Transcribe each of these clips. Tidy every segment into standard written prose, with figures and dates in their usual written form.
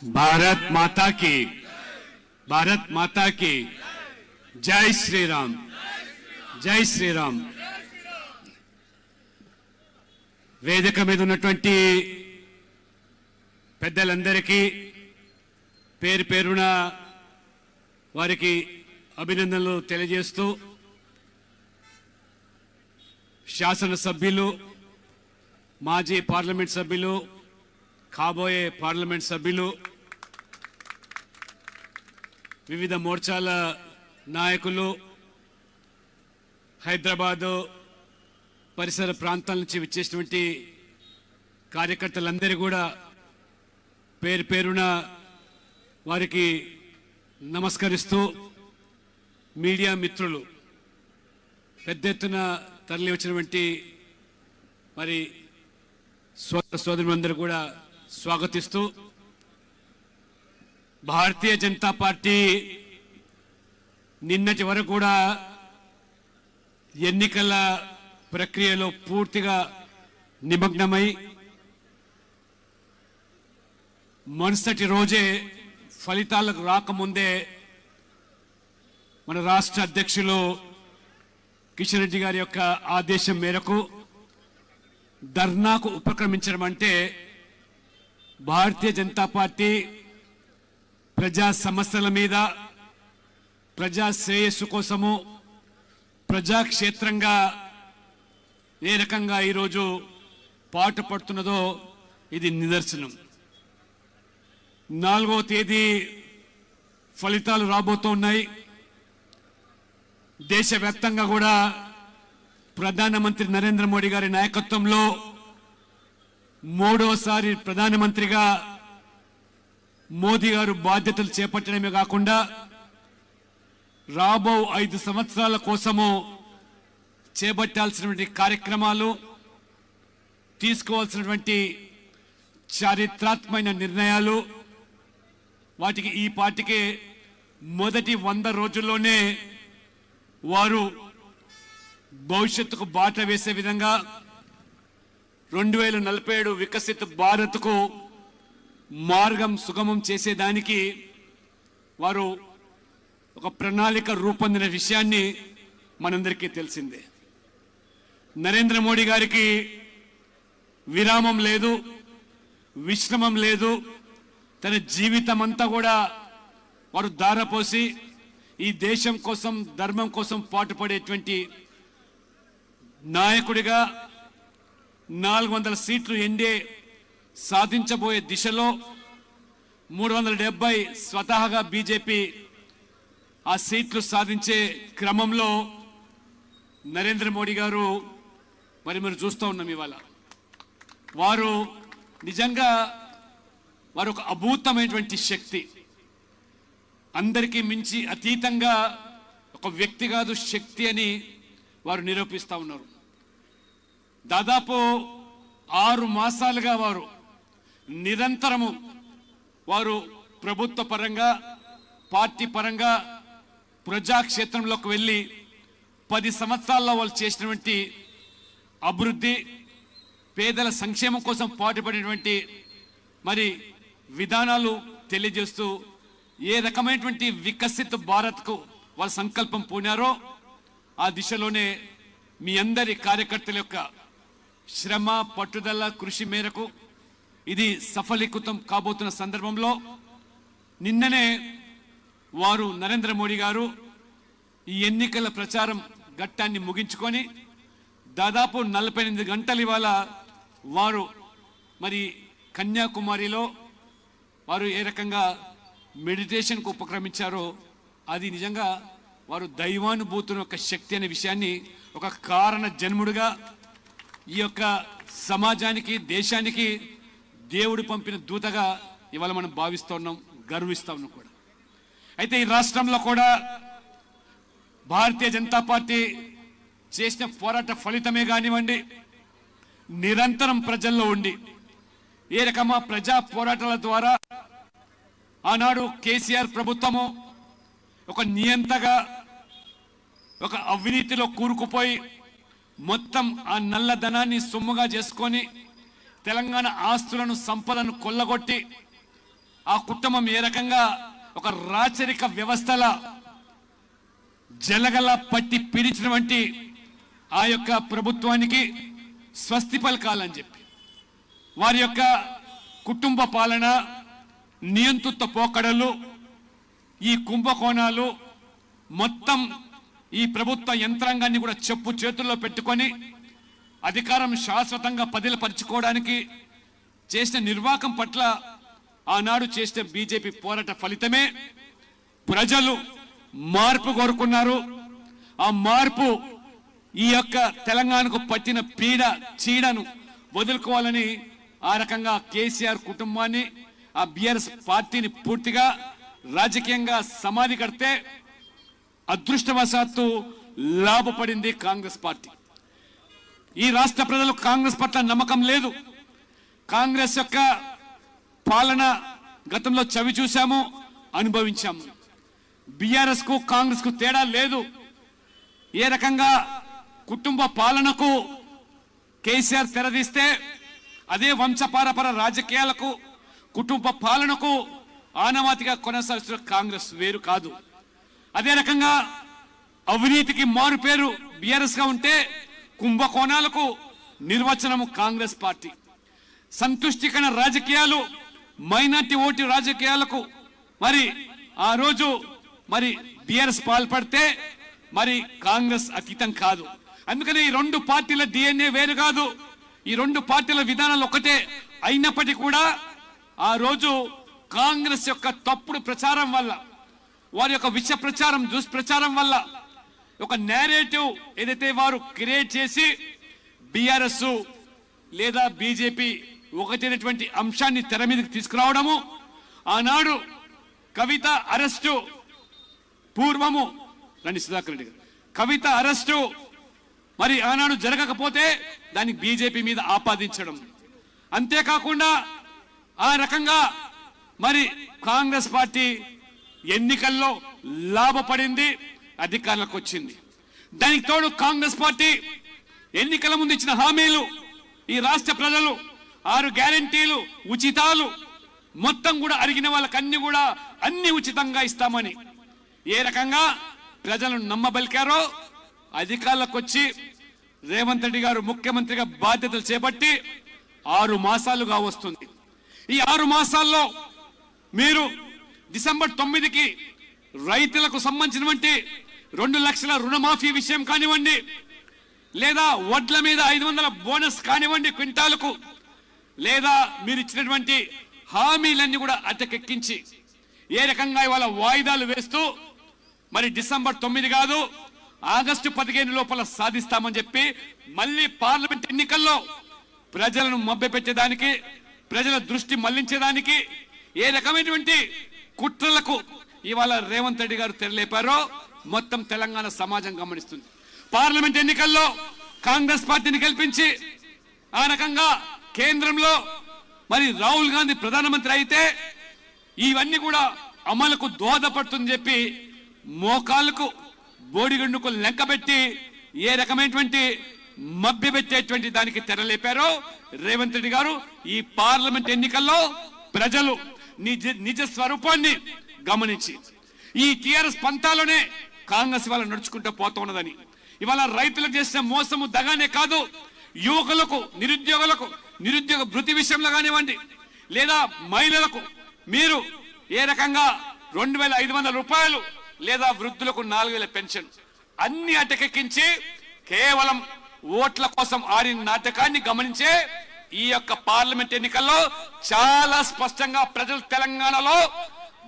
भारत माता की, भारत माता की जय श्री राम, जय श्री राम। వేదిక మీద ఉన్నటువంటి పెద్దలందరికీ పేరు పేరున వారికి అభినందనలు తెలియజేస్తూ శాసన సభ్యులు, మాజీ పార్లమెంట్ సభ్యులు, కాబోయే పార్లమెంట్ సభ్యులు, వివిధ మోర్చాల నాయకులు, హైదరాబాదు పరిసర ప్రాంతాల నుంచి విచ్చేసినటువంటి కార్యకర్తలందరూ కూడా పేరు పేరున వారికి నమస్కరిస్తూ, మీడియా మిత్రులు పెద్ద ఎత్తున తరలి వచ్చినటువంటి మరి సోదరులందరూ కూడా స్వాగతిస్తూ, భారతీయ జనతా పార్టీ నిన్నటి వరకు కూడా ఎన్నికల ప్రక్రియలో పూర్తిగా నిమగ్నమై మరుసటి రోజే ఫలితాలకు రాకముందే మన రాష్ట్ర అధ్యక్షులు కిషన్ రెడ్డి గారి యొక్క ఆదేశం మేరకు ధర్నాకు ఉపక్రమించడం అంటే భారతీయ జనతా పార్టీ ప్రజా సమస్యల మీద, ప్రజా శ్రేయస్సు కోసము ప్రజాక్షేత్రంగా ఏ రకంగా ఈరోజు పాటు పడుతున్నదో ఇది నిదర్శనం. 4వ తేదీ ఫలితాలు రాబోతున్నాయి. దేశవ్యాప్తంగా కూడా ప్రధానమంత్రి నరేంద్ర మోడీ గారి నాయకత్వంలో 3వసారి ప్రధానమంత్రిగా మోదీ గారు బాధ్యతలు చేపట్టడమే కాకుండా రాబో 5 సంవత్సరాల కోసము చేపట్టాల్సినటువంటి కార్యక్రమాలు, తీసుకోవాల్సినటువంటి చారిత్రాత్మక నిర్ణయాలు, వాటికి ఈ పార్టీకి మొదటి 100 రోజుల్లోనే వారు భవిష్యత్తుకు బాట వేసే విధంగా 2047 వికసిత భారత్కు మార్గం సుగమం చేసేదానికి వారు ఒక ప్రణాళిక రూపొందిన విషయాన్ని మనందరికీ తెలిసిందే. నరేంద్ర మోడీ గారికి విరామం లేదు, విశ్రమం లేదు. తన జీవితం అంతా కూడా వారు ధారపోసి ఈ దేశం కోసం, ధర్మం కోసం పాటుపడేటువంటి నాయకుడిగా 400 సీట్లు ఎన్డీఏ సాధించబోయే దిశలో 370 స్వతహాగా బీజేపీ ఆ సీట్లు సాధించే క్రమంలో నరేంద్ర మోడీ గారు మరి చూస్తూ ఉన్నాం. ఇవాళ వారు నిజంగా వారు ఒక అద్భుతమైనటువంటి శక్తి, అందరికీ మించి అతీతంగా ఒక వ్యక్తి కాదు శక్తి అని వారు నిరూపిస్తూ ఉన్నారు. దాదాపు 6 మాసాలుగా వారు నిరంతరము వారు ప్రభుత్వ పరంగా, పార్టీ పరంగా ప్రజాక్షేత్రంలోకి వెళ్ళి 10 సంవత్సరాల్లో వాళ్ళు చేసినటువంటి అభివృద్ధి, పేదల సంక్షేమం కోసం పాటుపడినటువంటి మరి విధానాలు తెలియజేస్తూ ఏ రకమైనటువంటి వికసిత భారత్కు వాళ్ళ సంకల్పం పూనారో ఆ దిశలోనే మీ అందరి కార్యకర్తల యొక్క శ్రమ, పట్టుదల, కృషి మేరకు ఇది సఫలీకృతం కాబోతున్న సందర్భంలో నిన్ననే వారు నరేంద్ర మోడీ గారు ఈ ఎన్నికల ప్రచారం ఘట్టాన్ని ముగించుకొని దాదాపు 48 గంటలు ఇవాళ వారు మరి కన్యాకుమారిలో వారు ఏ రకంగా మెడిటేషన్కు ఉపక్రమించారో అది నిజంగా వారు దైవానుభూతుల యొక్క శక్తి అనే విషయాన్ని ఒక కారణ జన్ముడుగా ఈ యొక్క సమాజానికి, దేశానికి దేవుడు పంపిన దూతగా ఇవాళ మనం భావిస్తూ ఉన్నాం, గర్విస్తూ ఉన్నాం కూడా. అయితే ఈ రాష్ట్రంలో కూడా భారతీయ జనతా పార్టీ చేసిన పోరాట ఫలితమే కానివ్వండి, నిరంతరం ప్రజల్లో ఉండి ఏ రకమా ప్రజా పోరాటాల ద్వారా ఆనాడు కేసీఆర్ ప్రభుత్వము ఒక నియంతగా, ఒక అవినీతిలో కూరుకుపోయి మొత్తం ఆ నల్లధనాన్ని సొమ్ముగా చేసుకొని తెలంగాణ ఆస్తులను, సంపదను కొల్లగొట్టి ఆ కుటుంబం ఏ రకంగా ఒక రాచరిక వ్యవస్థల జలగల పట్టి పీడించినటువంటి ఆ యొక్క ప్రభుత్వానికి స్వస్తి పలకాలని చెప్పి వారి యొక్క కుటుంబ పాలన, నియంతృత్వ పోకడలు, ఈ కుంభకోణాలు మొత్తం ఈ ప్రభుత్వ యంత్రాంగాన్ని కూడా చెప్పు చేతుల్లో పెట్టుకొని అధికారం శాశ్వతంగా పదిలపరుచుకోవడానికి చేసిన నిర్వాకం పట్ల ఆనాడు చేసిన బీజేపీ పోరాట ఫలితమే ప్రజలు మార్పు కోరుకున్నారు. ఆ మార్పు ఈ యొక్క తెలంగాణకు పట్టిన చీడను వదులుకోవాలని ఆ రకంగా కేసీఆర్ కుటుంబాన్ని, ఆ బీఆర్ఎస్ పార్టీని పూర్తిగా రాజకీయంగా సమాధి కడితే అదృష్టవశాత్తు లాభపడింది కాంగ్రెస్ పార్టీ. ఈ రాష్ట్ర ప్రజలకు కాంగ్రెస్ పట్ల నమ్మకం లేదు. కాంగ్రెస్ యొక్క పాలన గతంలో చవి చూశాము, అనుభవించాము. బీఆర్ఎస్ కు కాంగ్రెస్ కు తేడా లేదు. ఏ రకంగా కుటుంబ పాలనకు కేసీఆర్ తెరదీస్తే అదే వంశపారపర రాజకీయాలకు, కుటుంబ పాలనకు ఆనవాతిగా కొనసాగుతున్న కాంగ్రెస్ వేరు కాదు. అదే రకంగా అవినీతికి మారు పేరు బీఆర్ఎస్ గా ఉంటే కుంభకోణాలకు నిర్వచనము కాంగ్రెస్ పార్టీ. సంతుష్టికరణ రాజకీయాలు, మైనార్టీ ఓటు రాజకీయాలకు మరి ఆ రోజు మరి బీఆర్ఎస్ పాల్పడితే మరి కాంగ్రెస్ అతీతం కాదు. అందుకని ఈ రెండు పార్టీల డిఎన్ఏ వేరు కాదు, ఈ రెండు పార్టీల విధానాలు ఒకటే అయినప్పటికీ కూడా ఆ రోజు కాంగ్రెస్ యొక్క తప్పుడు ప్రచారం వల్ల, వారి యొక్క విష ప్రచారం, దుష్ప్రచారం వల్ల ఒక నేరేటివ్ ఏదైతే వారు క్రియేట్ చేసి బీఆర్ఎస్ లేదా బీజేపీ ఒకటైనటువంటి అంశాన్ని తెర మీదకి తీసుకురావడము, ఆనాడు కవిత అరెస్టు పూర్వము రండి సుధాకర్ రెడ్డి గారు, కవిత అరెస్టు మరి ఆనాడు జరగకపోతే దాన్ని బీజేపీ మీద ఆపాదించడం, అంతేకాకుండా ఆ రకంగా మరి కాంగ్రెస్ పార్టీ ఎన్నికల్లో లాభపడింది, అధికారులకు వచ్చింది. దానికి తోడు కాంగ్రెస్ పార్టీ ఎన్నికల ముందు ఇచ్చిన హామీలు, ఈ రాష్ట్ర ప్రజలు 6 గ్యారెంటీలు, ఉచితాలు మొత్తం కూడా అడిగిన వాళ్ళకి అన్ని ఉచితంగా ఇస్తామని ఏ రకంగా ప్రజలను నమ్మబలికారో అధికారులకు వచ్చి రేవంత్ రెడ్డి గారు ముఖ్యమంత్రిగా బాధ్యతలు చేపట్టి 6 మాసాలుగా వస్తుంది. ఈ 6 మాసాల్లో మీరు డిసెంబర్ 9కి రైతులకు సంబంధించినటువంటి 2 లక్షల రుణమాఫీ విషయం కానివ్వండి, లేదా వడ్ల మీద 500 బోనస్ కానివ్వండి క్వింటాలకు, లేదా మీరు ఇచ్చినటువంటి హామీలన్నీ కూడా అటకెక్కించి ఏ రకంగా ఇవాళ వాయిదాలు వేస్తూ మరి డిసెంబర్ 9 కాదు ఆగస్టు 15 లోపల సాధిస్తామని చెప్పి మళ్ళీ పార్లమెంట్ ఎన్నికల్లో ప్రజలను మభ్యపెట్టేదానికి, ప్రజల దృష్టి మళ్లించేదానికి ఏ రకమైనటువంటి కుట్రలకు ఇవాళ రేవంత్ రెడ్డి గారు తెరలేపారో మొత్తం తెలంగాణ సమాజం గమనిస్తుంది. పార్లమెంట్ ఎన్నికల్లో కాంగ్రెస్ పార్టీని గెలిపించి ఆ రకంగా కేంద్రంలో మరి రాహుల్ గాంధీ ప్రధానమంత్రి అయితే ఇవన్నీ కూడా అమలుకు దోహదపడుతుందని చెప్పి మోకాలకు బోడిగండుకు లెక్కబెట్టి ఏ రకమైనటువంటి మభ్యపెట్టేటువంటి దానికి తెరలేపారో రేవంత్ రెడ్డి గారు ఈ పార్లమెంట్ ఎన్నికల్లో ప్రజలు నిజ స్వరూపాన్ని గమనించి ఈ టిఆర్ఎస్ పంతాలోనే కాంగ్రెస్ ఇవాళ నడుచుకుంటూ పోతూ ఉన్నదని, ఇవాళ రైతులకు చేసిన మోసము దగానే కాదు, యువకులకు, నిరుద్యోగ భృతి విషయంలో కానివ్వండి, లేదా మహిళలకు మీరు ఏ రకంగా 2500 రూపాయలు, లేదా వృద్ధులకు 4000 పెన్షన్ అన్ని అటకెక్కించి కేవలం ఓట్ల కోసం ఆడిన నాటకాన్ని గమనించే ఈ యొక్క పార్లమెంట్ ఎన్నికల్లో చాలా స్పష్టంగా ప్రజలు తెలంగాణలో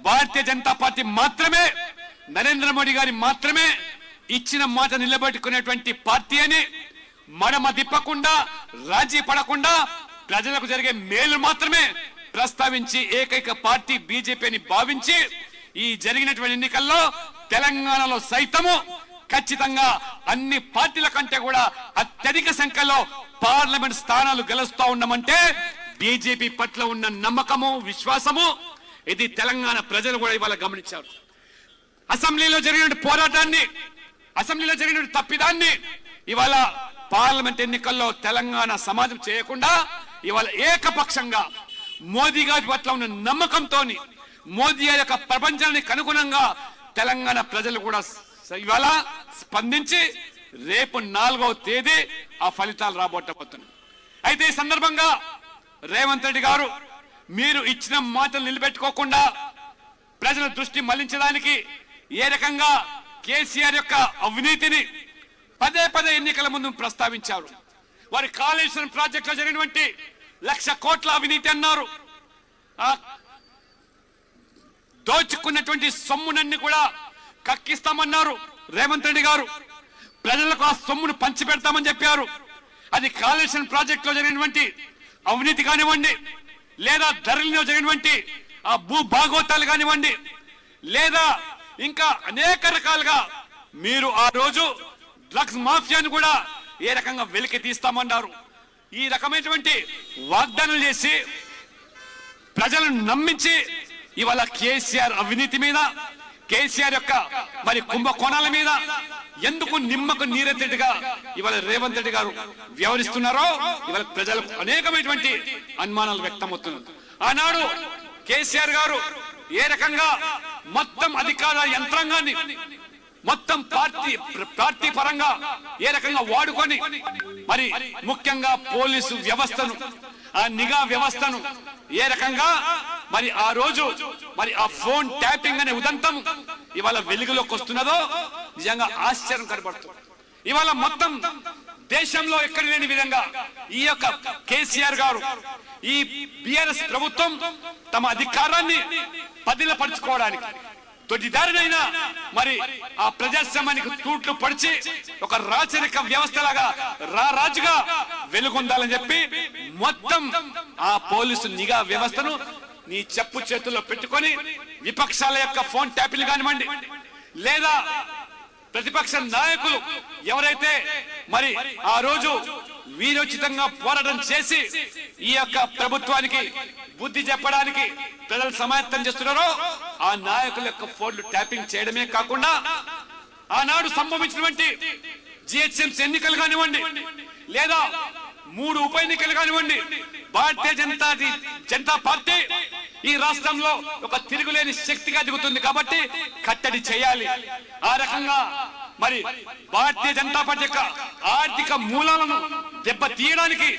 భారతీయ జనతా పార్టీ మాత్రమే, నరేంద్ర మోడీ గారి మాత్రమే ఇచ్చిన మాట నిలబెట్టుకునేటువంటి పార్టీ అని, మడమ తిప్పకుండా రాజీ పడకుండా ప్రజలకు జరిగే మేలు మాత్రమే ప్రస్తావించి ఏకైక పార్టీ బీజేపీ అని భావించి ఈ జరిగినటువంటి ఎన్నికల్లో తెలంగాణలో సైతము ఖచ్చితంగా అన్ని పార్టీల కంటే కూడా అత్యధిక సంఖ్యలో పార్లమెంట్ స్థానాలు గెలుస్తూ ఉన్నామంటే బీజేపీ పట్ల ఉన్న నమ్మకము, విశ్వాసము ఇది తెలంగాణ ప్రజలు కూడా ఇవాళ గమనించారు. అసెంబ్లీలో జరిగిన పోరాటాన్ని, అసెంబ్లీలో జరిగిన తప్పిదాన్ని ఇవాళ పార్లమెంట్ ఎన్నికల్లో తెలంగాణ సమాజం చేయకుండా ఇవాళ ఏకపక్షంగా మోదీ గారి పట్ల ఉన్న నమ్మకంతో మోదీ గారి యొక్క ప్రపంచానికి అనుగుణంగా తెలంగాణ ప్రజలు కూడా ఇవాళ స్పందించి రేపు 4వ తేదీ ఆ ఫలితాలు రాబోతున్నాయి. అయితే ఈ సందర్భంగా రేవంత్ రెడ్డి గారు మీరు ఇచ్చిన మాటలు నిలబెట్టుకోకుండా ప్రజల దృష్టి మళ్లించడానికి ఏ రకంగా కేసీఆర్ యొక్క అవినీతిని పదే ఎన్నికల ముందు ప్రస్తావించారు. వారి కాళేశ్వరం ప్రాజెక్టులో జరిగినటువంటి 1,00,000 కోట్ల అవినీతి అన్నారు. దోచుకున్నటువంటి సొమ్మునన్ని కూడా కక్కిస్తామన్నారు రేవంత్ రెడ్డి గారు. ప్రజలకు ఆ సొమ్మును పంచి పెడతామని చెప్పారు. అది కాళేశ్వరం ప్రాజెక్టులో జరిగినటువంటి అవినీతి కానివ్వండి, లేదా ధరలో జరిగినటువంటి ఆ భూ భాగోతాలు కానివ్వండి, లేదా ఇంకా అనేక రకాలుగా మీరు ఆ రోజు డ్రగ్స్ మాఫియాను కూడా ఏ రకంగా వెలికి తీస్తామన్నారు. ఈ రకమైనటువంటి వాగ్దానాలు చేసి ప్రజలను నమ్మించి ఇవాళ కేసీఆర్ అవినీతి మీద, కేసీఆర్ యొక్క మరి కుంభకోణాల మీద ఎందుకు నిమ్మకు నీరెత్తేట్టుగా ఇవాళ రేవంత్ రెడ్డి గారు వ్యవహరిస్తున్నారో ఇవాళ ప్రజలకు అనేకమైనటువంటి అనుమానాలు వ్యక్తమవుతున్నాయి. ఆనాడు కేసీఆర్ గారు ఏ రకంగా మొత్తం అధికార యంత్రాంగాన్ని మొత్తం పార్టీ పరంగా ఏ రకంగా వాడుకొని మరి ముఖ్యంగా పోలీసు వ్యవస్థను, ఆ నిఘా వ్యవస్థను ఏ రకంగా మరి ఆ రోజు మరి ఆ ఫోన్ ట్యాపింగ్ అనే ఉదంతం ఇవాళ వెలుగులోకి వస్తున్నదో నిజంగా ఆశ్చర్యం కనబడుతుంది. ఇవాళ మొత్తం దేశంలో ఎక్కడ లేని విధంగా ఈ యొక్క కేసీఆర్ గారు, ఈ బిఆర్ఎస్ ప్రభుత్వం తమ అధికారాన్ని పదిలపరుచుకోవడానికి తొడిదారినైనా మరి ఆ ప్రజాస్వామ్యానికి తూట్లు పడిచి ఒక రాచరిక వ్యవస్థలాగా రాజుగా వెలుగొందాలని చెప్పి మొత్తం ఆ పోలీసు నిఘా వ్యవస్థను నీ చెప్పు చేతుల్లో పెట్టుకొని విపక్షాల యొక్క ఫోన్ ట్యాపింగ్ కానివ్వండి, లేదా ప్రతిపక్ష నాయకులు ఎవరైతే మరి ఆ రోజు వీరోచితంగా పోరాటం చేసి ఈ యొక్క ప్రభుత్వానికి బుద్ధి చెప్పడానికి ప్రజలు సమాయత్తం చేస్తున్నారో ఆ నాయకుల యొక్క ఫోన్లు ట్యాపింగ్ చేయడమే కాకుండా ఆనాడు సంభవించినటువంటి జిహెచ్ఎంసీ ఎన్నికలు కానివ్వండి, లేదా 3 ఉప ఎన్నికలు కానివ్వండి, భారతీయ జనతా పార్టీ ఈ రాష్ట్రంలో ఒక తిరుగులేని శక్తిగా దిగుతుంది కాబట్టి కట్టడి చేయాలి. ఆ రకంగా మరి భారతీయ జనతా పార్టీ యొక్క ఆర్థిక మూలాలను దెబ్బతీయడానికి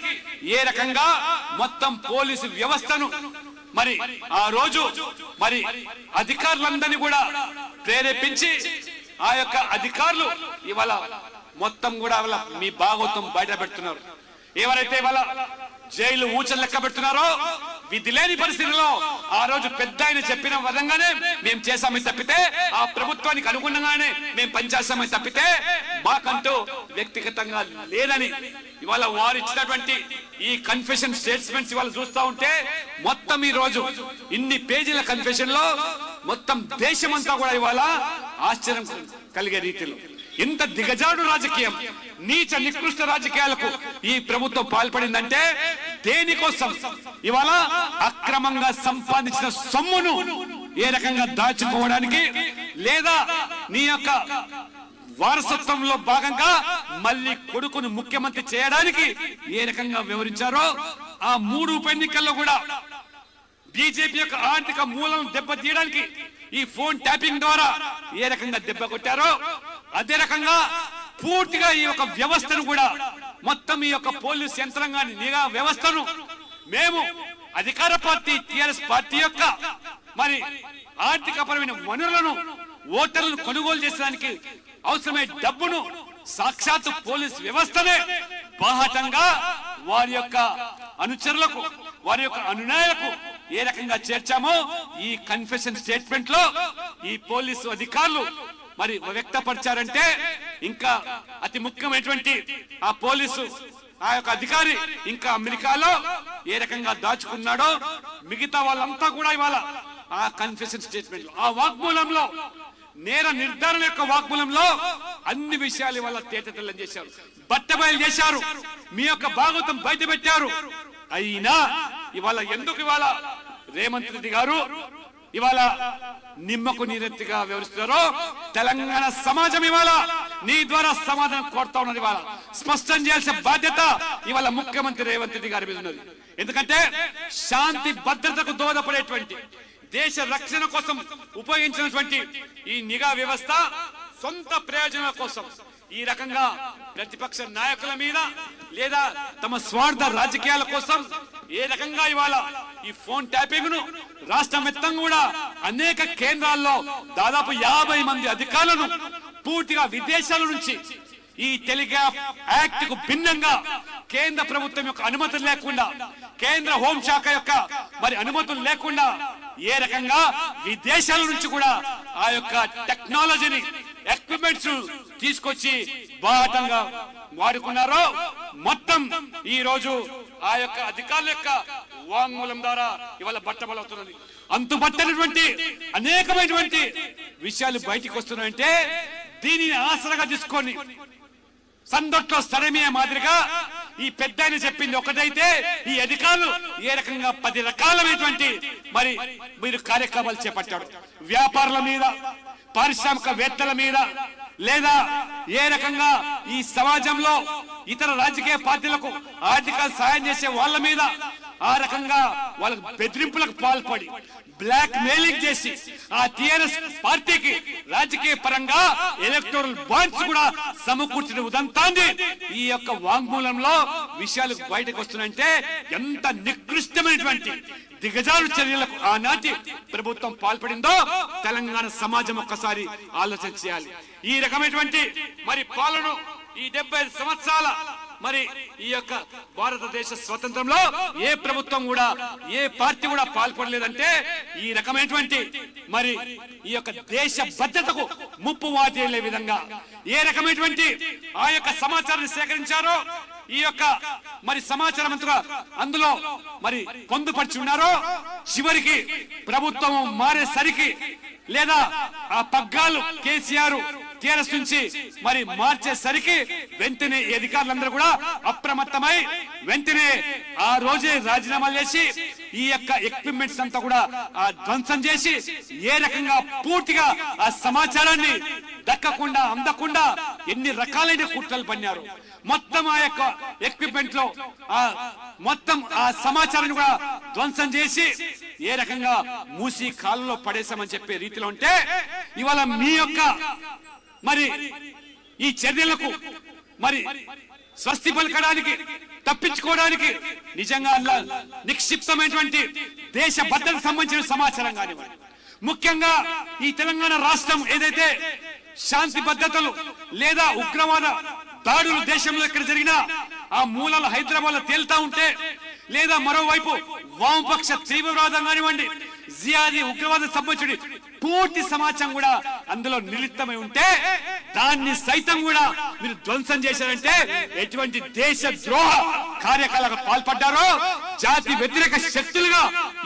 ఏ రకంగా మొత్తం పోలీసు వ్యవస్థను మరి ఆ రోజు మరి అధికారులందరినీ కూడా ప్రేరేపించి ఆ యొక్క అధికారులు ఇవాళ మొత్తం కూడా మీ భాగోతం బయట పెడుతున్నారు. ఎవరైతే ఇవాళ జైలు ఊచలు లెక్క పెడుతున్నారో విధి లేని పరిస్థితుల్లో ఆ రోజు పెద్ద ఆయన చెప్పిన విధంగానే మేము చేశామని తప్పితే, ఆ ప్రభుత్వానికి అనుగుణంగానే మేము పనిచేస్తామని తప్పితే మాకంటూ వ్యక్తిగతంగా లేదని ఇవాళ వారు ఇచ్చినటువంటి ఈ కన్ఫెషన్ స్టేట్మెంట్స్ ఇవాళ చూస్తా ఉంటే మొత్తం ఈ రోజు ఇన్ని పేజీల కన్ఫెషన్ లో మొత్తం దేశమంతా కూడా ఇవాళ ఆశ్చర్యం కలిగే రీతిలో ఇంత దిగజాడు రాజకీయం, నీచ నికృష్ట రాజకీయాలకు ఈ ప్రభుత్వం పాల్పడిందంటే దేనికోసం? ఇవాళ అక్రమంగా సంపాదించిన సొమ్మును ఏ రకంగా దాచుకోవడానికి, లేదా నీ యొక్క వారసత్వంలో భాగంగా మళ్ళీ కొడుకును ముఖ్యమంత్రి చేయడానికి ఏ రకంగా వివరించారో ఆ 3 ఉప ఎన్నికల్లో కూడా బీజేపీ యొక్క ఆర్థిక మూలను దెబ్బతీయడానికి ఈ ఫోన్ ట్యాపింగ్ ద్వారా ఏ రకంగా దెబ్బ కొట్టారో అదే రకంగా పూర్తిగా ఈ యొక్క వ్యవస్థను కూడా మొత్తం ఈ యొక్క పోలీస్ యంత్రాంగాన్ని, నిఘా వ్యవస్థను మేము అధికార పార్టీ టిఆర్ఎస్ పార్టీ యొక్క మరి ఆర్థికపరమైన వనరులను, ఓటర్లను కొనుగోలు చేసడానికి అవసరమైన డబ్బును సాక్షాత్తు పోలీస్ వ్యవస్థనే బాహటంగా వారి యొక్క అనుచరులకు, వారి యొక్క అనునాయులకు ఏ రకంగా చేర్చామో ఈ కన్ఫెషన్ స్టేట్మెంట్ లో ఈ పోలీసు అధికారులు మరి వ్యక్తపరిచారంటే ఇంకా అతి ముఖ్యమైనటువంటి ఆ పోలీసు ఆ యొక్క అధికారి ఇంకా అమెరికాలో ఏ రకంగా దాచుకున్నాడో మిగతా వాళ్ళంతా కూడా ఇవాళ ఆ కన్ఫెషన్ స్టేట్మెంట్ ఆ వాగ్మూలంలో, నేర నిర్ధారణ యొక్క వాగ్మూలంలో అన్ని విషయాలు ఇవాళ తేటతెల్లం చేశారు, బట్టబయలు చేశారు, మీ యొక్క భాగవతం బయట పెట్టారు. అయినా ఇవాళ ఎందుకు ఇవాళ రేవంత్ రెడ్డి గారు ఇవాళ నిమ్మకు నీరెత్తిగా వ్యవహరిస్తున్నారో తెలంగాణ సమాజం ఇవాళ నీ ద్వారా సమాధానం కోరుతా ఉన్నది. ఇవాళ స్పష్టం చేయాల్సిన బాధ్యత ఇవాళ ముఖ్యమంత్రి రేవంత్ రెడ్డి గారి మీద ఉన్నది. ఎందుకంటే శాంతి భద్రతకు దోహదపడేటువంటి దేశ రక్షణ కోసం ఉపయోగించినటువంటి ఈ నిఘా వ్యవస్థ సొంత ప్రయోజనాల కోసం ఈ రకంగా ప్రతిపక్ష నాయకుల మీద లేదా తమ స్వార్థ రాజకీయాల కోసం ఏ రకంగా ఇవాళ ఈ ఫోన్ ట్యాపింగ్ ను రాష్ట్రం మొత్తం కూడా అనేక కేంద్రాల్లో దాదాపు 50 మంది అధికారులను పూర్తిగా విదేశాల నుంచి ఈ టెలిగ్రాఫ్ యాక్ట్ కు భిన్నంగా కేంద్ర ప్రభుత్వం యొక్క అనుమతులు లేకుండా, కేంద్ర హోంశాఖ యొక్క మరి అనుమతులు లేకుండా ఏ రకంగా విదేశాల నుంచి కూడా ఆ యొక్క టెక్నాలజీని ఎక్విప్మెంట్స్ తీసుకొచ్చి బాహటంగా వాడుకున్నారో మొత్తం ఈ రోజు ఆ యొక్క అధికారుల యొక్క వాంగ్మూలం ద్వారా ఇవాళ బట్టబలవుతున్నది. అంతుబట్టనటువంటి అనేకమైనటువంటి విషయాలు బయటికి వస్తున్నాయంటే దీనిని ఆసరాగా తీసుకొని సందొట్లో సరమీయ మాదిరిగా ఈ పెద్ద ఆయన చెప్పింది ఒకటైతే ఈ అధికారులు ఏ రకంగా 10 రకాలైనటువంటి మరి మీరు కార్యక్రమాలు చేపట్టాడు. వ్యాపారుల మీద, పారిశ్రామికవేత్తల మీద, లేదా ఏ రకంగా ఈ సమాజంలో ఇతర రాజకీయ పార్టీలకు ఆర్థిక సాయం చేసే వాళ్ళ మీద ఆ రకంగా వాళ్ళకు బెదిరింపులకు పాల్పడి బ్లాక్ మెయిలింగ్ చేసి ఆ టిఆర్ఎస్ పార్టీకి రాజకీయ పరంగా ఎలక్టోరల్ బాండ్స్ కూడా సమకూర్చిన ఉదంతాన్ని ఈ యొక్క వాంగ్మూలంలో విషయాలు బయటకు వస్తున్నాయంటే ఎంత నికృష్టమైనటువంటి దిగజారు చర్యలకు ఆనాటి ప్రభుత్వం పాల్పడిందో తెలంగాణ సమాజం ఒక్కసారి ఆలోచన చేయాలి. ఈ రకమైనటువంటి మరి పాలన ఈ 75 సంవత్సరాల మరి ఈ యొక్క భారతదేశ స్వతంత్రంలో ఏ ప్రభుత్వం కూడా ఏ పార్టీ కూడా పాల్పడలేదంటే ఈ రకమైనటువంటి మరి ఈ యొక్క దేశ భద్రతకు ముప్పు వాటిల్లే విధంగా ఏ రకమైనటువంటి ఆ యొక్క సమాచారాన్ని సేకరించారో ఈ యొక్క మరి సమాచారం అంతగా అందులో మరి పొందుపరిచి ఉన్నారో చివరికి ప్రభుత్వం మారేసరికి లేదా ఆ పగ్గాలు కేసీఆర్ టిఆర్ఎస్ నుంచి మరి మార్చేసరికి వెంటనే అధికారులందరూ కూడా అప్రమత్తమై వెంటనే ఆ రోజే రాజీనామాలు చేసి ఈ యొక్క ఎక్విప్మెంట్స్ అంతా కూడా ధ్వంసం చేసి ఏ రకంగా పూర్తిగా ఆ సమాచారాన్ని దక్కకుండా అందకుండా ఎన్ని రకాలైన కుట్రలు పన్నారు. మొత్తం ఆ యొక్క ఎక్విప్మెంట్ లో మొత్తం ఆ సమాచారాన్ని కూడా ధ్వంసం చేసి ఏ రకంగా మూసి కాలంలో పడేసామని చెప్పే రీతిలో ఉంటే ఇవాళ మీ యొక్క మరి ఈ చర్యలకు మరి స్వస్తి పలకడానికి తప్పించుకోవడానికి నిజంగా నిక్షిప్తమైనటువంటి దేశ భద్రతకు సంబంధించిన సమాచారం కానివ్వండి, ముఖ్యంగా ఈ తెలంగాణ రాష్ట్రం ఏదైతే శాంతి భద్రతలు లేదా ఉగ్రవాద దాడులు దేశంలో ఎక్కడ జరిగినా ఆ మూలాలు హైదరాబాద్ లో తేలుతా ఉంటే లేదా మరోవైపు వామపక్ష తీవ్రవాదం కానివ్వండి, జియాది ఉగ్రవాద సంబంధించి పూర్తి సమాచారం కూడా అందులో నిలిప్తమై ఉంటే దాన్ని సైతం కూడా మీరు ధ్వంసం చేశారంటే ఎటువంటి దేశ ద్రోహ కార్యకలాపాలకు పాల్పడ్డారో జాతి వ్యతిరేక శక్తులుగా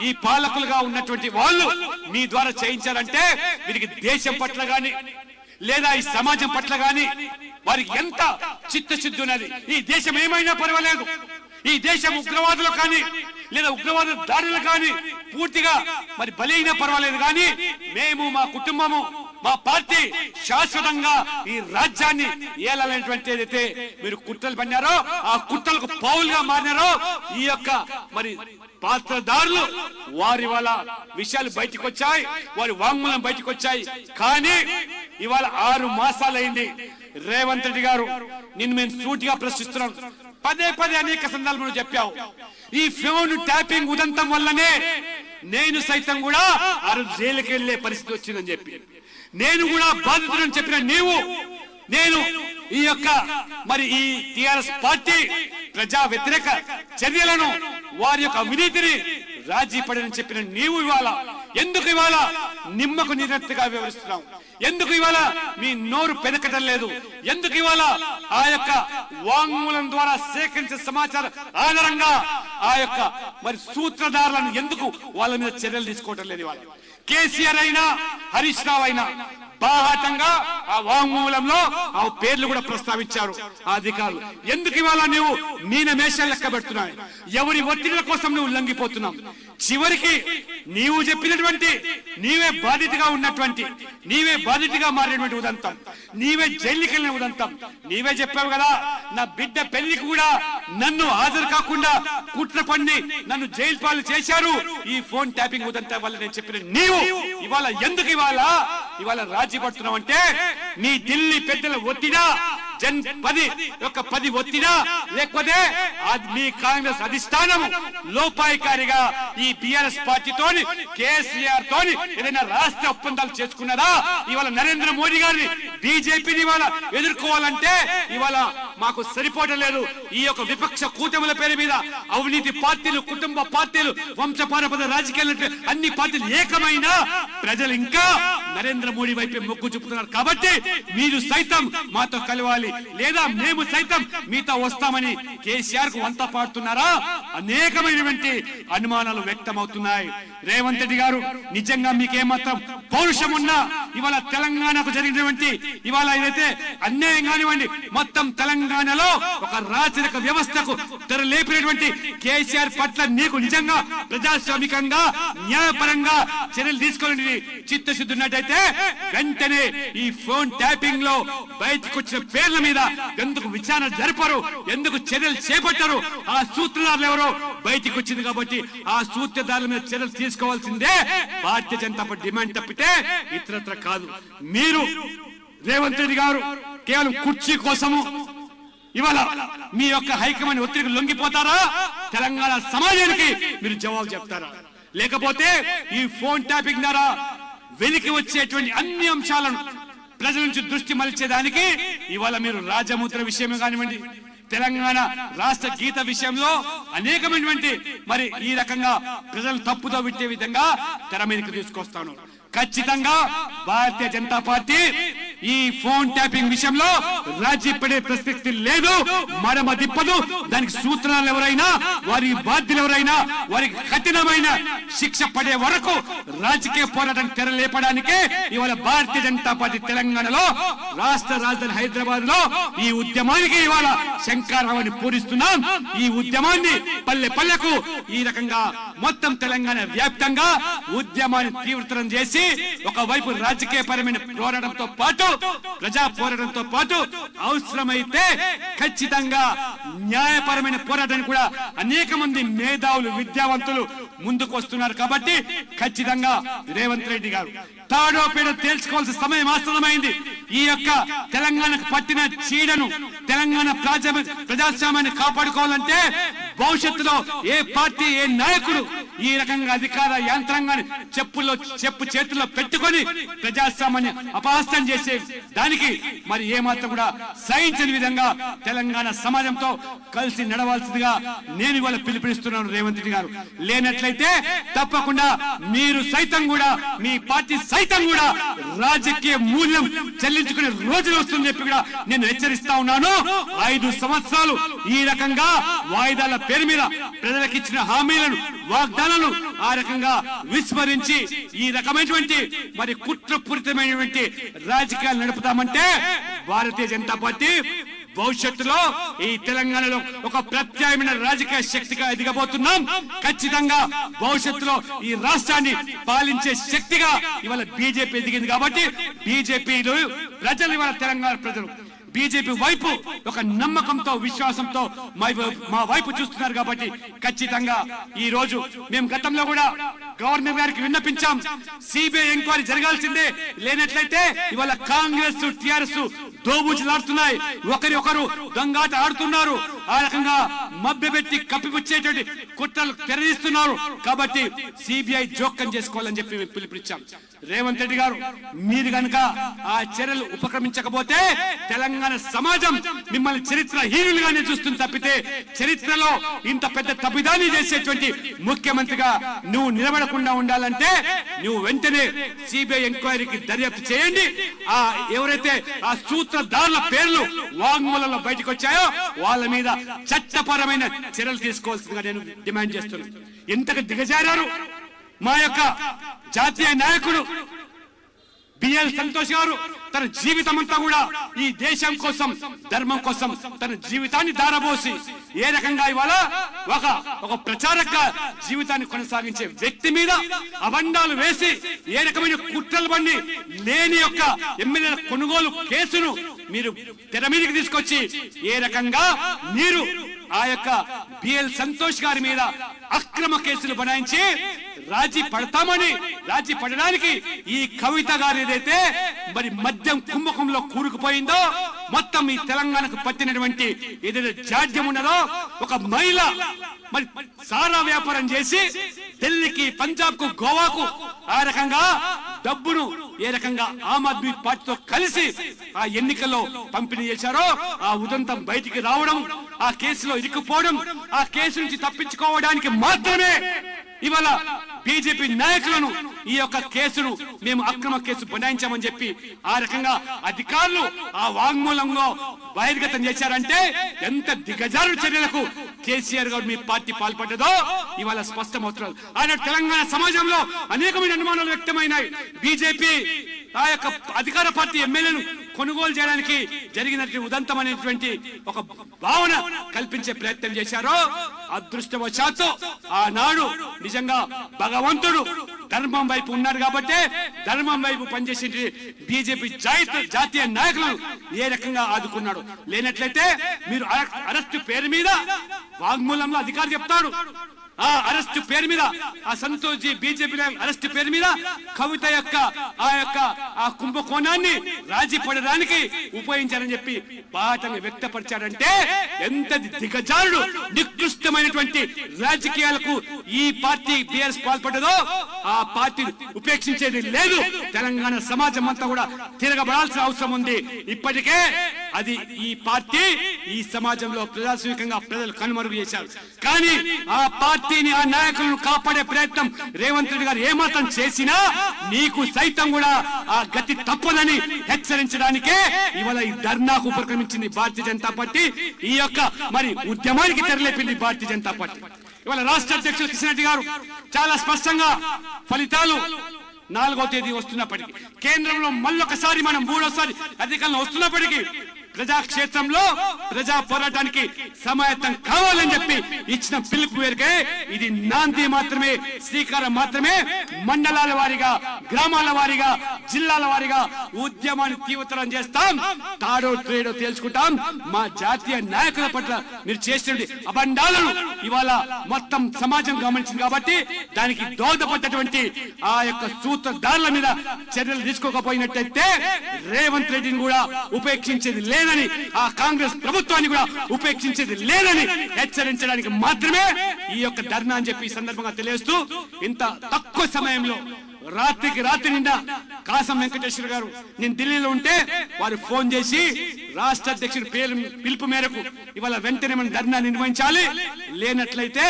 ఈ పాలకులుగా ఉన్నటువంటి వాళ్ళు మీ ద్వారా చేయించారంటే వీరికి దేశం పట్ల గాని లేదా ఈ సమాజం పట్ల గాని వారికి ఎంత చిత్తశుద్ధి ఉన్నది. ఈ దేశం ఏమైనా పర్వాలేదు, ఈ దేశం ఉగ్రవాదులు కానీ లేదా ఉగ్రవాద దాడులు కానీ పూర్తిగా మరి బలైనా పర్వాలేదు కానీ మేము మా కుటుంబము మా పార్టీ శాశ్వతంగా ఈ రాజ్యాన్ని ఏలాలనేటువంటి ఏదైతే మీరు కుట్రలు పన్నారో ఆ కుట్రలకు పౌలుగా మారినారో ఈ యొక్క మరి పాత్రదారులు వారి వాళ్ళ విషయాలు బయటకు వచ్చాయి, వారి వాంగ్మూలం బయటకు వచ్చాయి. కానీ ఇవాళ 6 మాసాలైంది. రేవంత్ రెడ్డి గారు నిన్ను మేము సూటిగా ప్రశ్నిస్తున్నాం, పదే అనేక సందర్భాలు చెప్పావు ఈ ఫోన్ ట్యాపింగ్ ఉదంతం వల్లనే నేను సైతం కూడా జైలుకి వెళ్లే పరిస్థితి వచ్చిందని చెప్పి నేను కూడా బాధితుడని చెప్పిన నీవు నేను ఈ యొక్క మరి ఈ టిఆర్ఎస్ పార్టీ ప్రజా వ్యతిరేక చర్యలను వారి యొక్క అవినీతిని రాజీ పడని చెప్పిన నీవు ఎందుకు ఇవాళ నిమ్మకు నీరెత్తుగా వ్యవహరిస్తున్నావు? ఎందుకు ఇవాళ మీ నోరు పెదకటం లేదు? ఎందుకు ఇవాళ ఆ యొక్క వాంగ్మూలం ద్వారా సేకరించిన సమాచారం ఆధారంగా ఆ యొక్క మరి సూత్రధారులను ఎందుకు వాళ్ళ మీద చర్యలు తీసుకోవటం లేదు? వాళ్ళు కేసీఆర్ అయినా హరీష్ రావు అయినా బాహాటంగా ఆ వాంగ్మూలంలో ఆ పేర్లు కూడా ప్రస్తావించారు ఆ అధికారులు. ఎందుకు ఇవాళ నువ్వు మీనమేషాలు లెక్క పెడుతున్నావు? ఎవరి ఒత్తిడిల కోసం నువ్వు లొంగిపోతున్నావు? చివరికి నీవు చెప్పినటువంటి నీవే బాధితగా ఉన్నటువంటి నీవే బాధితగా మారినటువంటి ఉదంతం, నీవే జైలుకి వెళ్ళిన ఉదంతం, నీవే చెప్పావు కదా నా బిడ్డ పెళ్లికి కూడా నన్ను హాజరు కాకుండా కుట్ర పన్ని నన్ను జైలు పాలు చేశారు ఈ ఫోన్ ట్యాపింగ్ ఉదంతం వల్ల నేను చెప్పిన నీవు ఇవాళ ఎందుకు ఇవాళ రాజీ పడుతున్నావు అంటే మీ ఢిల్లీ పెద్దల ఒత్తిడా జన్ 10 ఒత్తిడా లేకపోతే మీ కాంగ్రెస్ అధిష్టానం లోపాయికారిగా ఈ బిఆర్ఎస్ పార్టీతోని కేసీఆర్ తోని ఏదైనా రాష్ట్ర ఒప్పందాలు చేసుకున్నారా? ఇవాళ నరేంద్ర మోడీ గారిని బీజేపీని ఇవాళ ఎదుర్కోవాలంటే ఇవాళ మాకు సరిపోవడం లేదు. ఈ యొక్క విపక్ష కూటముల పేరు మీద అవినీతి పార్టీలు, కుటుంబ పార్టీలు, వంశపారపద రాజకీయాలు అన్ని పార్టీలు ఏకమైనా ప్రజలు ఇంకా నరేంద్ర మోడీ వైపే మొగ్గు చూపుతున్నారు. కాబట్టి మీరు సైతం మాతో కలవాలి లేదా మేము సైతం మీతో వస్తామని కేసీఆర్ కు వంత పాడుతున్నారా? అనేకమైనటువంటి అనుమానాలు వ్యక్తమవుతున్నాయి. రేవంత్ రెడ్డి గారు నిజంగా మీకేమాత్రం పౌరుషం ఉన్నా ఇవాళ తెలంగాణకు జరిగినటువంటి ఇవాళ ఏదైతే అన్యాయం కానివ్వండి మొత్తం తెలంగాణలో ఒక రాజరిక వ్యవస్థకు తెరలేపినటువంటి కేసీఆర్ పట్ల నీకు నిజంగా ప్రజాస్వామికంగా న్యాయపరంగా చర్యలు తీసుకోవాలని చిత్తశుద్ధి ఉన్నట్టయితే వెంటనే ఈ ఫోన్ ట్యాపింగ్ లో బయటకు వచ్చిన పేర్ల మీద ఎందుకు విచారణ జరపరు? ఎందుకు చర్యలు చేపట్టారు? ఆ సూత్రధారులు ఎవరో బయటికి వచ్చింది కాబట్టి ఆ సూత్రధారుల మీద చర్యలు తీసుకోవాల్సిందే భారతీయ జనతా పార్టీ డిమాండ్ తప్పితే ఇతరత్ర కాదు. మీరు రేవంత్ రెడ్డి గారు కేవలం కుర్చీ కోసము ఇవాళ మీ యొక్క హైకమాండ్ ఒత్తిడికి లొంగిపోతారా? తెలంగాణ సమాజానికి మీరు జవాబు చెప్తారా? లేకపోతే ఈ ఫోన్ ట్యాపింగ్ ద్వారా వెలికి వచ్చేటువంటి అన్ని అంశాలను ప్రజల నుంచి దృష్టి మళ్చేదానికి ఇవాళ మీరు రాజముద్ర విషయమే కానివ్వండి తెలంగాణ రాష్ట్ర గీత విషయంలో అనేకమైనటువంటి మరి ఈ రకంగా ప్రజలు తప్పుదో విట్టే విధంగా తెర మీదకి తీసుకొస్తాను. ఖచ్చితంగా భారతీయ జనతా పార్టీ ఈ ఫోన్ ట్యాపింగ్ విషయంలో రాజీ పడే ప్రసక్తి లేదు, మడమ తిప్పదు. దానికి సూత్రాలు ఎవరైనా వారి బాధ్యులు ఎవరైనా వారికి కఠినమైన శిక్ష పడే వరకు రాజకీయ పోరాటం తెరలేపడానికే ఇవాళ భారతీయ జనతా పార్టీ తెలంగాణలో రాష్ట్ర రాజధాని హైదరాబాద్ లో ఈ ఉద్యమానికి ఇవాళ శంకారావాన్ని పూరిస్తున్నాం. ఈ ఉద్యమాన్ని పల్లె పల్లెకు ఈ రకంగా మొత్తం తెలంగాణ వ్యాప్తంగా ఉద్యమాన్ని తీవ్రతరం చేసి ఒకవైపు రాజకీయ పరమైన పోరాటంతో పాటు ప్రజా పోరాటంతో పాటు అవసరమైతే ఖచ్చితంగా న్యాయపరమైన పోరాటాన్ని కూడా అనేక మంది మేధావులు విద్యావంతులు ముందుకు వస్తున్నారు. కాబట్టి ఖచ్చితంగా రేవంత్ రెడ్డి గారు తాడో పేడో తేల్చుకోవాల్సిన సమయం ఆసన్నమైంది. ఈ యొక్క తెలంగాణకు పట్టిన చీడను తెలంగాణ ప్రజాస్వామ్యాన్ని కాపాడుకోవాలంటే భవిష్యత్తులో ఏ పార్టీ ఏ నాయకుడు ఈ రకంగా అధికార యంత్రాంగాన్ని చెప్పు చేతుల్లో పెట్టుకొని ప్రజాస్వామ్యాన్ని అపహాస్యం చేసే దానికి మరి ఏమాత్రం కూడా సహించని విధంగా తెలంగాణ సమాజంతో కలిసి నడవాల్సిందిగా నేను ఇవాళ పిలుపునిస్తున్నాను రేవంత్ రెడ్డి గారు. లేనట్లయితే తప్పకుండా మీరు సైతం కూడా మీ పార్టీ సైతం కూడా రాజకీయ మూల్యం చెల్లించుకునే రోజులు వస్తుందని చెప్పి కూడా నేను హెచ్చరిస్తా ఉన్నాను. 5 సంవత్సరాలు ఈ రకంగా వాయిదాల పేరు మీద ప్రజలకు ఇచ్చిన హామీలను వాగ్దానాలను ఆ రకంగా విస్మరించి ఈ రకమైనటువంటి మరి కుట్రపూరితమైనటువంటి రాజకీయాలు నడుపుతామంటే భారతీయ జనతా పార్టీ భవిష్యత్తులో ఈ తెలంగాణలో ఒక ప్రత్యామ్నాయ రాజకీయ శక్తిగా ఎదగబోతున్నాం. ఖచ్చితంగా భవిష్యత్తులో ఈ రాష్ట్రాన్ని పాలించే శక్తిగా ఇవాళ బీజేపీ ఎదిగింది. కాబట్టి బీజేపీలో ప్రజలు ఇవాళ తెలంగాణ ప్రజలు బీజేపీ వైపు ఒక నమ్మకంతో విశ్వాసంతో మా వైపు చూస్తున్నారు. కాబట్టి ఖచ్చితంగా ఈ రోజు మేము గతంలో కూడా గవర్నర్ గారికి విన్నపించాం, సిబిఐ ఎంక్వైరీ జరగాల్సిందే. లేనట్లయితే ఇవాళ కాంగ్రెస్ టిఆర్ఎస్ దోబూచులాడుతున్నాయి, ఒకరి ఒకరు దొంగాట ఆడుతున్నారు, ఆ రకంగా మభ్యపెట్టి కప్పిపుచ్చేటువంటి కుట్రలు తెరదీస్తున్నారు. కాబట్టి సిబిఐ జోక్యం చేసుకోవాలని చెప్పి పిలుపునిచ్చాం. రేవంత్ రెడ్డి గారు మీరు కనుక ఆ చర్యలు ఉపక్రమించకపోతే తెలంగాణ సమాజం మిమ్మల్ని చరిత్రహీనులుగానే చూస్తుంది తప్పితే చరిత్రలో ఇంత పెద్ద తప్పిదాన్ని చేసేటువంటి ముఖ్యమంత్రిగా నువ్వు నిలబడకుండా ఉండాలంటే నువ్వు వెంటనే సిబిఐ ఎంక్వైరీకి దర్యాప్తు చేయండి. ఆ ఎవరైతే ఆ సూత్రధారుల పేర్లు వాంగ్మూలంలో బయటకు వచ్చాయో వాళ్ళ మీద చట్టపరమైన చర్యలు తీసుకోవాల్సిందిగా నేను డిమాండ్ చేస్తున్నాను. ఎంతగా దిగజారారు మా యొక్క జాతీయ నాయకుడు బిఎల్ సంతోష్ గారు. తన జీవితం అంతా కూడా ఈ దేశం కోసం, ధర్మం కోసం తన జీవితాన్ని దారబోసి ఏ రకంగా ఇవాళ ఒక ప్రచారక జీవితాన్ని కొనసాగించే వ్యక్తి మీద అబండాలు వేసి ఏ రకమైన కుట్రలు బండి లేని యొక్క ఎమ్మెల్యేల కొనుగోలు కేసును మీరు తెర మీదకి తీసుకొచ్చి ఏ రకంగా మీరు ఆ యొక్క బిఎల్ సంతోష్ గారి మీద అక్రమ కేసులు బనాయించి రాజీ పడడానికి ఈ కవిత గారు ఏదైతే మరి మద్యం కుంభకంలో కూరుకుపోయిందో, మొత్తం ఈ తెలంగాణకు పట్టినటువంటి ఏదైతే జాడ్యం ఉన్నదో, ఒక మహిళ మరి సారా వ్యాపారం చేసి ఢిల్లీకి, పంజాబ్ కు, గోవాకు ఆ రకంగా డబ్బును ఏ రకంగా ఆమ్ ఆద్మీ పార్టీతో కలిసి ఆ ఎన్నికల్లో పంపిణీ చేశారో, ఆ ఉదంతం బయటికి రావడం, ఆ కేసులో ఇరుక్కుపోవడం, ఆ కేసు నుంచి తప్పించుకోవడానికి మాత్రమే ఇవాళ బీజేపీ నాయకులను ఈ యొక్క కేసును మేము అక్రమ కేసు బనాయించామని చెప్పి ఆ రకంగా అధికారులు ఆ వాంగ్మూలంలో బహిర్గతం చేశారంటే ఎంత దిగజారు చర్యలకు కేసీఆర్ గారు మీ పార్టీ పాల్పడ్డదో ఇవాళ స్పష్టమవుతున్నారు. ఆయన తెలంగాణ సమాజంలో అనేకమైన అనుమానాలు వ్యక్తమైనాయి. బీజేపీ ఆ యొక్క అధికార పార్టీ ఎమ్మెల్యేను కొనుగోలు చేయడానికి జరిగినటువంటి ఉదంతం అనేటువంటి ఒక భావన కల్పించే ప్రయత్నం చేశారో, అదృష్టవశాత్తు ఆనాడు నిజంగా భగవంతుడు ధర్మం వైపు ఉన్నారు కాబట్టి ధర్మం వైపు పనిచేసే బీజేపీ జాతీయ నాయకులను ఏ రకంగా ఆదుకున్నాడు. లేనట్లయితే మీరు అరెస్టు పేరు మీద వాంగ్మూలంలో అధికారి చెప్తాడు, ఆ అరెస్టు పేరు మీద ఆ సంతోష్ జీ బీజేపీ అరెస్టు పేరు మీద కవిత యొక్క ఆ కుంభకోణాన్ని రాజీ పడడానికి ఉపయోగించారని చెప్పి బాటంగా వ్యక్తపరిచారంటే ఎంత దిగజారుడు, నికృష్టమైనటువంటి రాజకీయాలకు ఈ పార్టీ బీఆర్ఎస్ పాల్పడ్డదో ఆ పార్టీని ఉపేక్షించేది లేదు. తెలంగాణ సమాజం అంతా కూడా తిరగబడాల్సిన అవసరం ఉంది. ఇప్పటికే అది ఈ పార్టీ ఈ సమాజంలో ప్రజాస్వామికంగా ప్రజలు కనుమరుగు చేశారు. కానీ ఆ పార్టీని, ఆ నాయకులను కాపాడే ప్రయత్నం రేవంత్ రెడ్డి గారు ఏమాత్రం చేసినా నీకు సైతం కూడా ఆ గతి తప్పదని హెచ్చరించడానికే ఇవాళ ఈ ధర్నాకు ఉపక్రమించింది భారతీయ జనతా పార్టీ. ఈ యొక్క మరి ఉద్యమానికి తెరలేపింది భారతీయ జనతా పార్టీ. ఇవాళ రాష్ట్ర అధ్యక్షులు కిషన్ రెడ్డి గారు చాలా స్పష్టంగా ఫలితాలు 4వ తేదీ వస్తున్నప్పటికీ, కేంద్రంలో మళ్ళొకసారి మనం 3వసారి అధికారంలో వస్తున్నప్పటికీ ప్రజాక్షేత్రంలో ప్రజా పోరాటానికి సమాయత్తం కావాలని చెప్పి ఇచ్చిన పిలుపు మేరకే ఇది నాంది మాత్రమే, శ్రీకారం మాత్రమే. మండలాల వారీగా, గ్రామాల వారీగా, జిల్లాల వారీగా ఉద్యమాన్ని తీవ్రతరం చేస్తాం. తాడో ట్రేడో తేల్చుకుంటాం. మా జాతీయ నాయకుల పట్ల మీరు చేసినటువంటి అబండాలను ఇవాళ మొత్తం సమాజం గమనించింది కాబట్టి దానికి దోహదపడ్డటువంటి ఆ యొక్క సూత్రధారుల మీద చర్యలు తీసుకోకపోయినట్టయితే రేవంత్ రెడ్డిని కూడా ఉపేక్షించేది లేదని, ఆ కాంగ్రెస్ ప్రభుత్వాన్ని కూడా ఉపేక్షించేది లేదని హెచ్చరించడానికి మాత్రమే ఈ యొక్క ధర్నా అని చెప్పి ఈ సందర్భంగా తెలియజేస్తూ, ఇంత తక్కువ సమయంలో రాత్రికి రాత్రి నిండా కాసం వెంకటేశ్వర గారు నేను ఢిల్లీలో ఉంటే వారు ఫోన్ చేసి రాష్ట్ర అధ్యక్షుడి పిలుపు మేరకు ఇవాళ వెంటనే మనం ధర్నా నిర్వహించాలి, లేనట్లయితే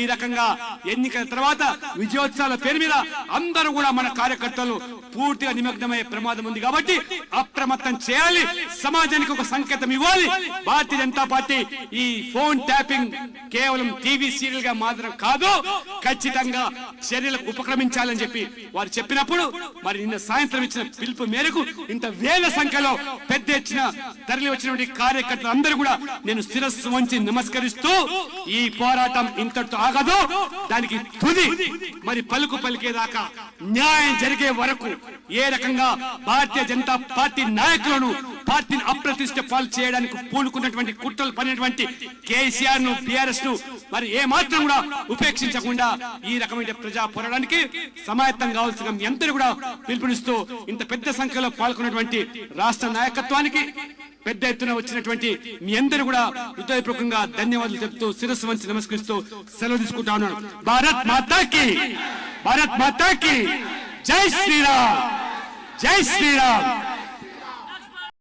ఈ రకంగా ఎన్నికల తర్వాత విజయోత్సవాల పేరు మీద అందరూ కూడా మన కార్యకర్తలు పూర్తిగా నిమగ్నమయ్యే ప్రమాదం ఉంది కాబట్టి అప్రమత్తం చేయాలి, సమాజానికి ఒక సంకేతం ఇవ్వాలి. భారతీయ జనతా పార్టీ ఈ ఫోన్ ట్యాపింగ్ కేవలం టీవీ సీరియల్ గా మాత్రం కాదు, ఖచ్చితంగా చర్యలకు ఉపక్రమించాలని చెప్పి వారు చెప్పినప్పుడు మరి నిన్న సాయంత్రం ఇచ్చిన పిలుపు మేరకు ఇంత వేల సంఖ్యలో పెద్ద ఎత్తున తరలి వచ్చినటువంటి కార్యకర్తలు అందరూ కూడా నేను శిరస్సు వంచి నమస్కరిస్తూ, ఈ పోరాటం ఇంతటితో ఆగదు, దానికి తుది మరి పలుకు పలికేదాకా, న్యాయం జరిగే వరకు ఏ రకంగా భారతీయ జనతా పార్టీ నాయకులను పార్టీని అప్రతిష్ట పాలు చేయడానికి పూనుకున్నటువంటి కుట్రలు పడినటువంటి కేసీఆర్ ను, బీఆర్ఎస్ ను మరి ఏ మాత్రం కూడా ఉపేక్షించకుండా ఈ రకమైన ప్రజా పోరాటానికి సమాయత్తం కావాల్సిన ఎందరూ కూడా పిలుపునిస్తూ ఇంత పెద్ద సంఖ్యలో పాల్గొన్నటువంటి రాష్ట్ర నాయకత్వానికి పెద్ద ఎత్తున వచ్చినటువంటి మీ అందరూ కూడా హృదయపూర్వకంగా ధన్యవాదాలు చెప్తూ శిరస్సు వంచి నమస్కరిస్తూ సెలవు తీసుకుంటా ఉన్నాను. భారత్ మాతాకి, భారత్ మాతాకి జై శ్రీరామ్, జై శ్రీరామ్.